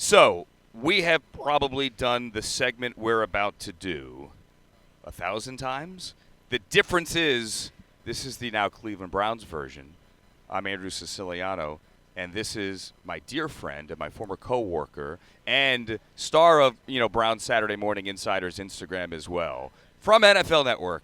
So we have probably done the segment we're about to do 1,000 times. The difference is this is the now Cleveland Browns version. I'm Andrew Siciliano, and this is my dear friend and my former co-worker and star of Browns Saturday Morning Insider's Instagram as well, from NFL Network,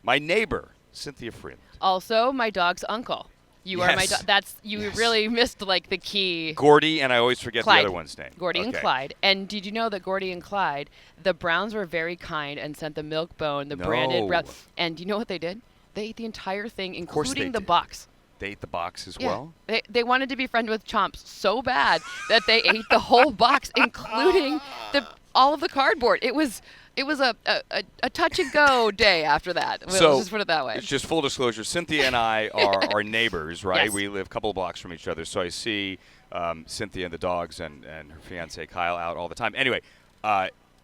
my neighbor, Cynthia Frelund. Also, my dog's uncle. You are my dog. You really missed like the key. Gordy, and I always forget Clyde. the other one's name. Gordy and Clyde. And did you know that Gordy and Clyde, the Browns were very kind and sent the milk bone, the branded brown. And do you know what they did? They ate the entire thing, including the box. They ate the box as yeah. well? They wanted to be friends with Chomps so bad that they ate the whole box, including all of the cardboard. It was a touch-and-go day after that. Let's just put it that way. It's just full disclosure. Cynthia and I are neighbors, right? Yes. We live a couple of blocks from each other. So I see Cynthia and the dogs and her fiance Kyle out all the time. Anyway,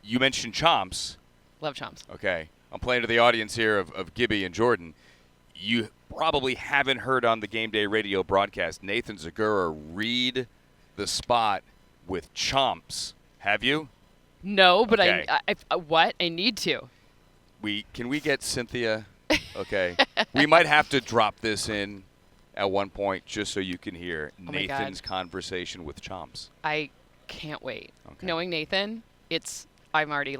you mentioned Chomps. Love Chomps. Okay. I'm playing to the audience here of Gibby and Jordan. You probably haven't heard on the Game Day radio broadcast Nathan Zagura read the spot with Chomps. Have you? No, but okay. I need to. Can we get Cynthia? Okay. We might have to drop this in at one point just so you can hear Nathan's conversation with Chomps. I can't wait. Okay. Knowing Nathan, I'm already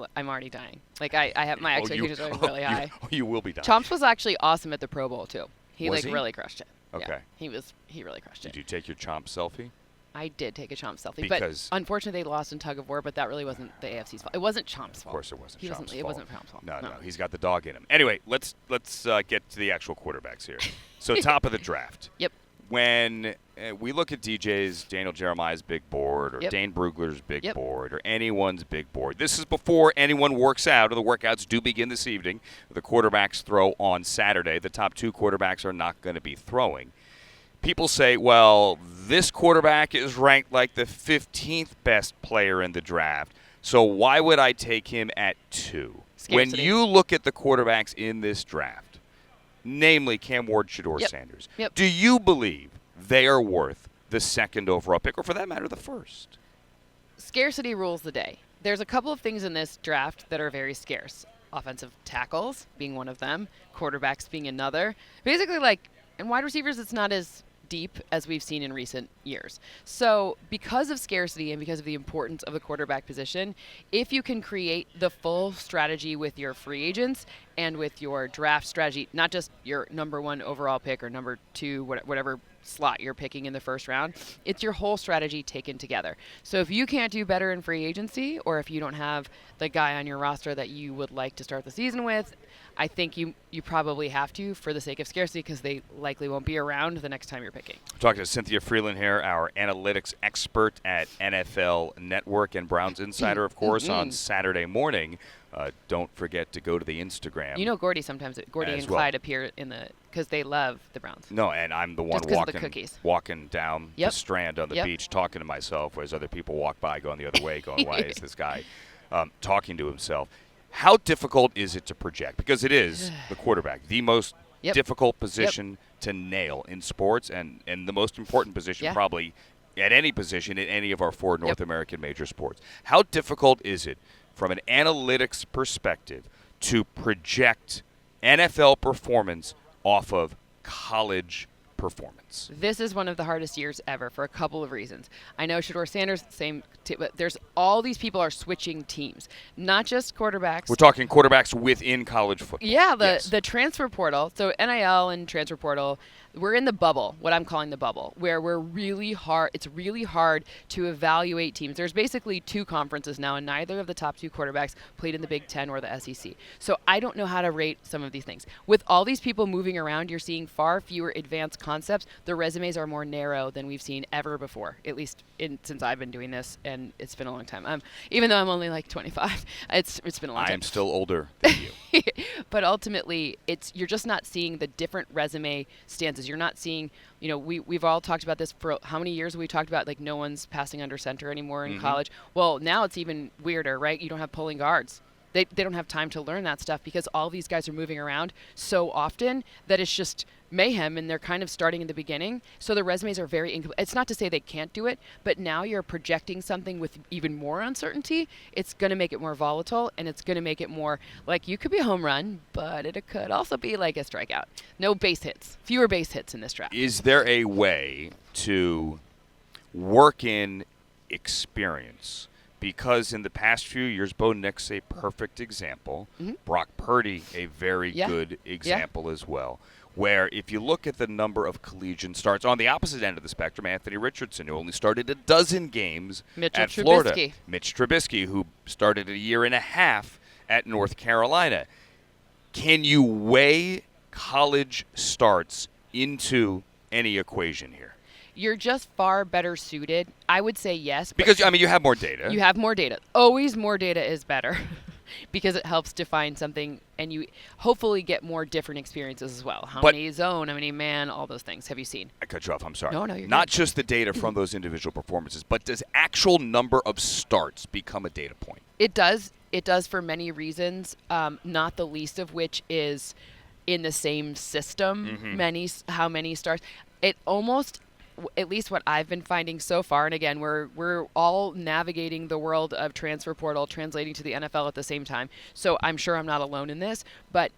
dying. Like I have my expectations are really high. You will be dying. Chomps was actually awesome at the Pro Bowl too. He really crushed it. Okay. Yeah, he really crushed it. Did you take your Chomp selfie? I did take a Chomp selfie, because but unfortunately they lost in tug of war. But that really wasn't the AFC's fault. It wasn't Chomp's fault. Of course, it wasn't. It wasn't Chomp's fault. No, he's got the dog in him. Anyway, let's get to the actual quarterbacks here. So top of the draft. Yep. When we look at DJ's, Daniel Jeremiah's big board, or Dane Brugler's big board, or anyone's big board. This is before anyone works out, or the workouts do begin this evening. The quarterbacks throw on Saturday. The top two quarterbacks are not going to be throwing. People say, well, this quarterback is ranked like the 15th best player in the draft, so why would I take him at 2? Scarcity. When you look at the quarterbacks in this draft, namely Cam Ward, Shedeur Sanders, do you believe they are worth the second overall pick, or for that matter, the first? Scarcity rules the day. There's a couple of things in this draft that are very scarce. Offensive tackles being one of them, quarterbacks being another. Basically, in wide receivers, it's not as deep as we've seen in recent years. So because of scarcity and because of the importance of the quarterback position, if you can create the full strategy with your free agents and with your draft strategy, not just your number 1 overall pick or number 2, whatever slot you're picking in the first round, it's your whole strategy taken together. So if you can't do better in free agency, or if you don't have the guy on your roster that you would like to start the season with, I think you probably have to, for the sake of scarcity, because they likely won't be around the next time you're picking. We're talking to Cynthia Frelund here, our analytics expert at NFL Network and Browns Insider, of course, on Saturday morning. Don't forget to go to the Instagram. You know Gordy and Clyde appear because they love the Browns. No, and I'm the one walking down the Strand on the beach talking to myself, whereas other people walk by going the other way going, why is this guy talking to himself? How difficult is it to project? Because it is the quarterback, the most difficult position to nail in sports, and the most important position probably at any position in any of our 4 North American major sports. How difficult is it from an analytics perspective to project NFL performance off of college performance? This is one of the hardest years ever for a couple of reasons. I know Shedeur Sanders, but there's all these people are switching teams, not just quarterbacks. We're talking quarterbacks within college football. Yeah, the transfer portal. So NIL and transfer portal, we're in the bubble, what I'm calling the bubble, where it's really hard to evaluate teams. There's basically 2 conferences now, and neither of the top 2 quarterbacks played in the Big Ten or the SEC. So I don't know how to rate some of these things. With all these people moving around, you're seeing far fewer advanced concepts. The resumes are more narrow than we've seen ever before, at least since I've been doing this, and it's been a long time. Even though I'm only 25, it's been a long time. I'm still older than you. But ultimately, you're just not seeing the different resume stances. You're not seeing, we've all talked about this for how many years have we talked about, no one's passing under center anymore in college. Well, now it's even weirder, right? You don't have pulling guards. They don't have time to learn that stuff because all these guys are moving around so often that it's just mayhem, and they're kind of starting in the beginning. So the resumes are very incomplete. It's not to say they can't do it, but now you're projecting something with even more uncertainty. It's going to make it more volatile, and it's going to make it more like you could be a home run, but it could also be like a strikeout. No base hits. Fewer base hits in this draft. Is there a way to work in experience? Because in the past few years, Bo Nix a perfect example. Mm-hmm. Brock Purdy a very good example as well. Where if you look at the number of collegiate starts on the opposite end of the spectrum, Anthony Richardson, who only started a dozen games at Florida. Mitch Trubisky, who started a year and a half at North Carolina. Can you weigh college starts into any equation here? You're just far better suited. I would say yes. Because, I mean, you have more data. You have more data. Always more data is better because it helps define something, and you hopefully get more different experiences as well. How many zone, how many man, all those things. Have you seen? I cut you off. I'm sorry. No, you're not good. Just the data from those individual performances, but does actual number of starts become a data point? It does. It does for many reasons, not the least of which is in the same system, how many starts. It almost, at least what I've been finding so far, and again, we're all navigating the world of transfer portal, translating to the NFL at the same time, so I'm sure I'm not alone in this, but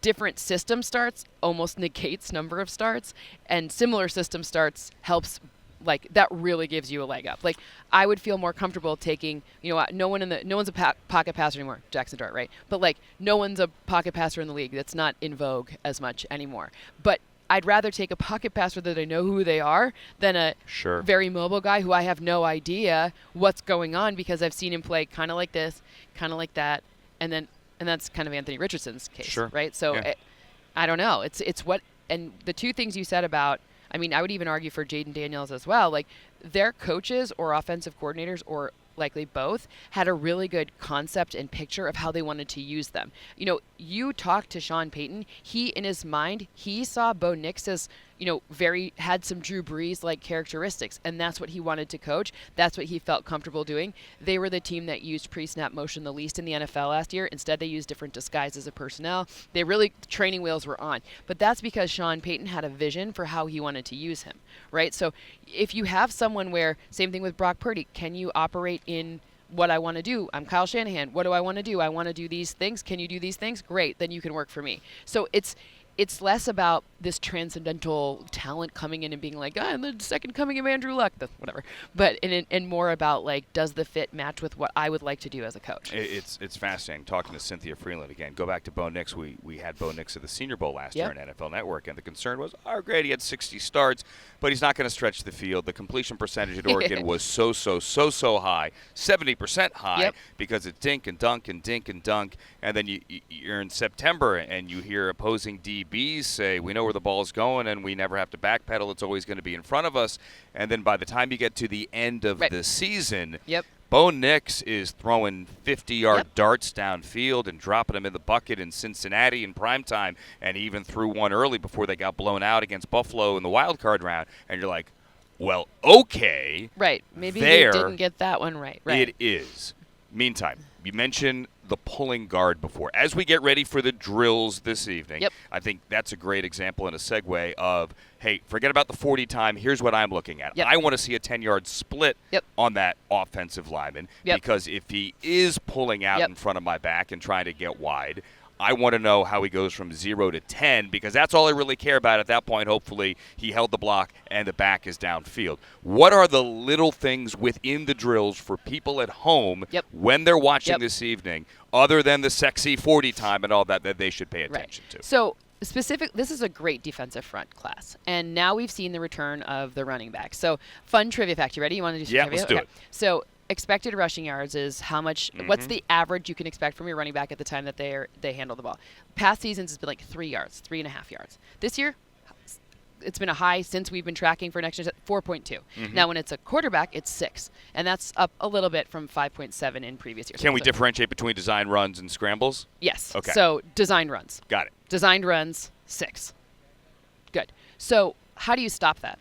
different system starts almost negates number of starts, and similar system starts helps. Like, that really gives you a leg up. Like, I would feel more comfortable taking, no one's a pocket passer anymore. Jackson Dart, right? But, like, no one's a pocket passer in the league. That's not in vogue as much anymore. But I'd rather take a pocket passer that I know who they are than a very mobile guy who I have no idea what's going on because I've seen him play kind of like this, kind of like that, and that's kind of Anthony Richardson's case, right? So I don't know. It's what, and the two things you said about, I mean, I would even argue for Jaden Daniels as well. Like, their coaches or offensive coordinators, or likely both, had a really good concept and picture of how they wanted to use them. You talked to Sean Payton. He, in his mind, he saw Bo Nix as, had some Drew Brees-like characteristics, and that's what he wanted to coach. That's what he felt comfortable doing. They were the team that used pre-snap motion the least in the NFL last year. Instead, they used different disguises of personnel. Training wheels were on. But that's because Sean Payton had a vision for how he wanted to use him, right? So if you have someone where, same thing with Brock Purdy, can you operate in what I want to do? I'm Kyle Shanahan. What do I want to do? I want to do these things. Can you do these things? Great. Then you can work for me. So it's less about this transcendental talent coming in and being like, I'm the second coming of Andrew Luck, whatever. But and more about, like, does the fit match with what I would like to do as a coach? It's fascinating talking to Cynthia Frelund again. Go back to Bo Nix. We had Bo Nix at the Senior Bowl last year on NFL Network, and the concern was, great, he had 60 starts, but he's not going to stretch the field. The completion percentage at Oregon was so high, 70% high, because it's dink and dunk and dink and dunk. And then you're in September and you hear opposing DBs say, we know where the ball's going and we never have to backpedal. It's always going to be in front of us. And then by the time you get to the end of the season, Bo Nix is throwing 50-yard darts downfield and dropping them in the bucket in Cincinnati in primetime, and he even threw one early before they got blown out against Buffalo in the wild card round. And you're like, well, okay. Right. Maybe they didn't get that one right. It is. Meantime, you mentioned the pulling guard before. As we get ready for the drills this evening, I think that's a great example and a segue of, hey, forget about the 40 time. Here's what I'm looking at. I want to see a 10-yard split on that offensive lineman because if he is pulling out in front of my back and trying to get wide, I want to know how he goes from 0 to 10 because that's all I really care about at that point. Hopefully he held the block and the back is downfield. What are the little things within the drills for people at home when they're watching this evening other than the sexy 40 time and all that they should pay attention to? So this is a great defensive front class. And now we've seen the return of the running back. So fun trivia fact. You ready? You want to do some trivia? Yeah, let's do it. So expected rushing yards is how much, what's the average you can expect from your running back at the time that they handle the ball. Past seasons has been like 3 yards, 3.5 yards. This year, it's been a high since we've been tracking for next year, 4.2. Now, when it's a quarterback, it's 6. And that's up a little bit from 5.7 in previous years. Can we differentiate between design runs and scrambles? Yes. Okay. So designed runs. Got it. Designed runs, 6. Good. So how do you stop that?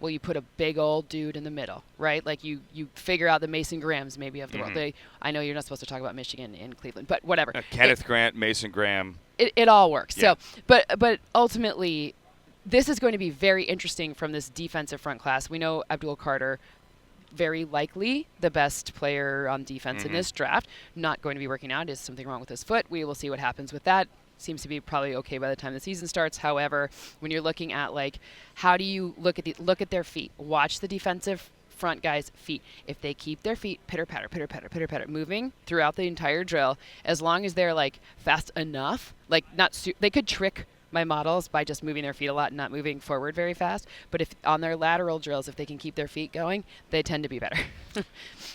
Well, you put a big old dude in the middle, right? Like you figure out the Mason Grahams maybe of the world. I know you're not supposed to talk about Michigan and Cleveland, but whatever. Kenneth Grant, Mason Graham. It all works. Yeah. So, but ultimately, this is going to be very interesting from this defensive front class. We know Abdul Carter, very likely the best player on defense in this draft. Not going to be working out. Is something wrong with his foot? We will see what happens with that. Seems to be probably okay by the time the season starts. However, when you're looking at how do you look at their feet? Watch the defensive front guys' feet. If they keep their feet pitter patter moving throughout the entire drill, as long as they're fast enough, they could trick my models by just moving their feet a lot and not moving forward very fast. But if on their lateral drills, if they can keep their feet going, they tend to be better.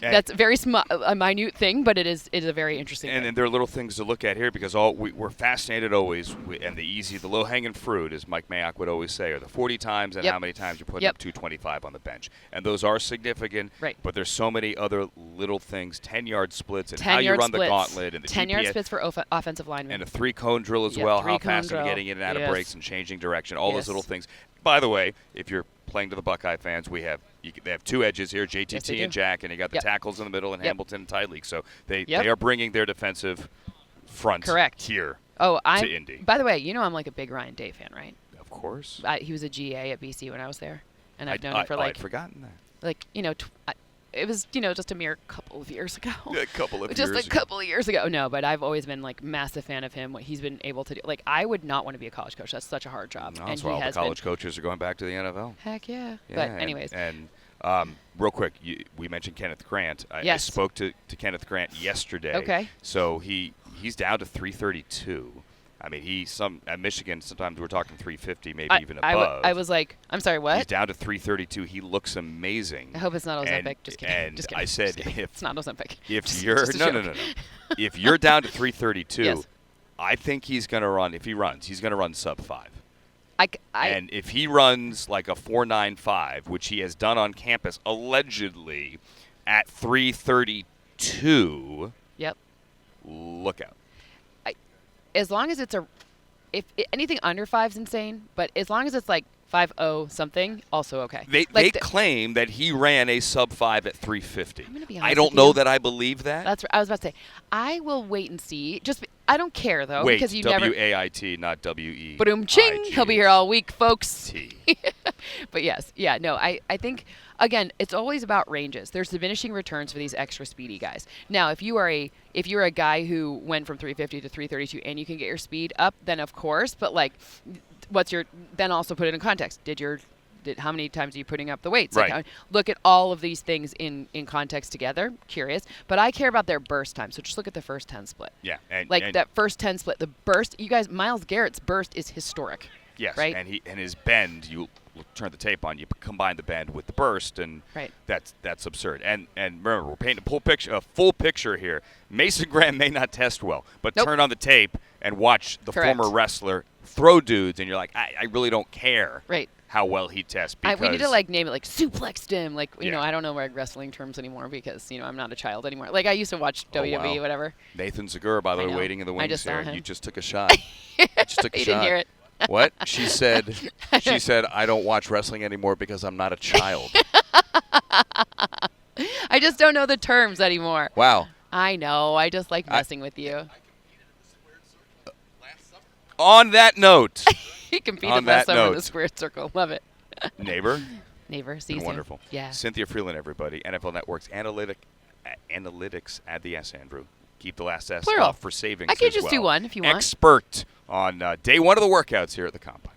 That's a very a minute thing, but it is a very interesting thing. And there are little things to look at here because we're fascinated always, and the low-hanging fruit, as Mike Mayock would always say, are the 40 times and how many times you put up 225 on the bench. And those are significant, right. But there's so many other little things, 10-yard splits and how you run the gauntlet. And the 10-yard splits for offensive linemen. And a 3-cone drill as well, how fast are you getting in and out of breaks and changing direction, all those little things. By the way, if you're playing to the Buckeye fans, they have two edges here, JTT and Jack, and you got the tackles in the middle and Hamilton and Tyleek. So they are bringing their defensive front here to Indy. By the way, I'm a big Ryan Day fan, right? Of course. He was a GA at BC when I was there, and I've known him for I'd forgotten that. It was, just a mere couple of years ago. A couple of years ago. No, but I've always been, massive fan of him, what he's been able to do. I would not want to be a college coach. That's such a hard job. No, that's why all the college coaches are going back to the NFL. Heck yeah. Yeah, but anyways. And real quick, we mentioned Kenneth Grant. I spoke to Kenneth Grant yesterday. Okay. So he's down to 332. I mean, at Michigan, sometimes we're talking 350, maybe even above. I was like, I'm sorry, what? He's down to 332. He looks amazing. I hope it's not Ozempic. Just kidding. And just kidding. I said, it's not Ozempic. No. If you're down to 332, yes. I think he's going to run. If he runs, he's going to run sub 5. And if he runs like a 4.95, which he has done on campus allegedly at 332, yep. Look out. As long as if anything under 5 is insane, but as long as it's 5.0 something, also okay. They claim that he ran a sub 5 at 350. I'm gonna be honest I don't with know you. that I believe that. That's what I was about to say. I will wait and see. I don't care though, Wait, because you W-A-I-T, not W-E. Boom, ching. He'll be here all week, folks. T. But yes, yeah, no. I think again, it's always about ranges. There's diminishing returns for these extra speedy guys. Now, if you're a guy who went from 350 to 332 and you can get your speed up, then of course. But then also put it in context. How many times are you putting up the weights? Right. Look at all of these things in context together. Curious. But I care about their burst time. So just look at the first 10 split. Yeah. And that first 10 split, the burst, you guys, Myles Garrett's burst is historic. Yes. Right? And his bend, you turn the tape on, you combine the bend with the burst, and that's absurd. And remember, we're painting a full picture here. Mason Graham may not test well, but turn on the tape and watch the former wrestler throw dudes, and you're like, I really don't care. Right. How well he tests. Because we need to name it suplexed him. I don't know wrestling terms anymore because I'm not a child anymore. I used to watch WWE, whatever. Nathan Segura, by the way, waiting in the wings here. You just took a shot. You didn't hear it. What? She said, I don't watch wrestling anymore because I'm not a child. I just don't know the terms anymore. Wow. I know. I just like messing with you. On that note. He competed last summer in the squared circle. Love it. Neighbor, see you wonderful. Yeah. Cynthia Frelund, everybody. NFL Network's analytics at the S, Andrew. Keep the last S Plural. off for savings. I could just do one if you want. Expert on day one of the workouts here at the Combine.